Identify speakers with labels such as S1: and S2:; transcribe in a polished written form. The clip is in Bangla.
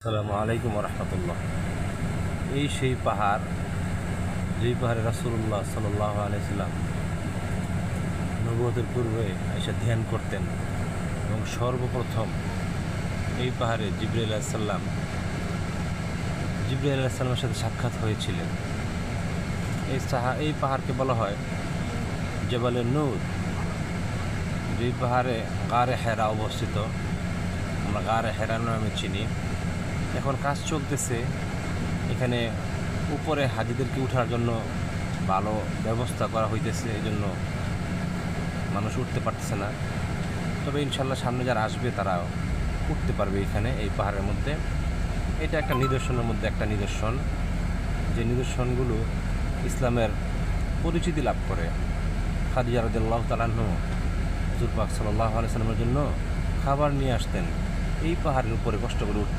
S1: আসসালামু আলাইকুম রহমতুল্লাহ। এই সেই পাহাড়, যেই পাহাড়ে রাসূলুল্লাহ সাল্লাল্লাহু আলাইহি সাল্লাম নবুয়তের পূর্বে এসে ধ্যান করতেন এবং সর্বপ্রথম এই পাহাড়ে জিবরাইল আলাইহিস সালামের সাথে সাক্ষাৎ হয়েছিলেন। এই পাহাড়কে বলা হয় জবালে নূর। যেই পাহাড়ে গারে হেরা অবস্থিত, আমরা গারে হেরা নামে চিনি। এখন কাজ চলতেছে এখানে, উপরে হাজিদেরকে উঠার জন্য ভালো ব্যবস্থা করা হইতেছে, এই জন্য মানুষ উঠতে পারতেছে না। তবে ইনশাল্লাহ সামনে যারা আসবে তারা উঠতে পারবে এখানে, এই পাহাড়ের মধ্যে। এটা একটা নিদর্শনের মধ্যে একটা নিদর্শন, যে নিদর্শনগুলো ইসলামের পরিচিতি লাভ করে। খাদিজা রাদিয়াল্লাহু তাআলা আনহা হুজুর পাক সাল্লাল্লাহু আলাইহি সাল্লামের জন্য খাবার নিয়ে আসতেন, এই পাহাড়ের উপরে কষ্ট করে উঠতেন।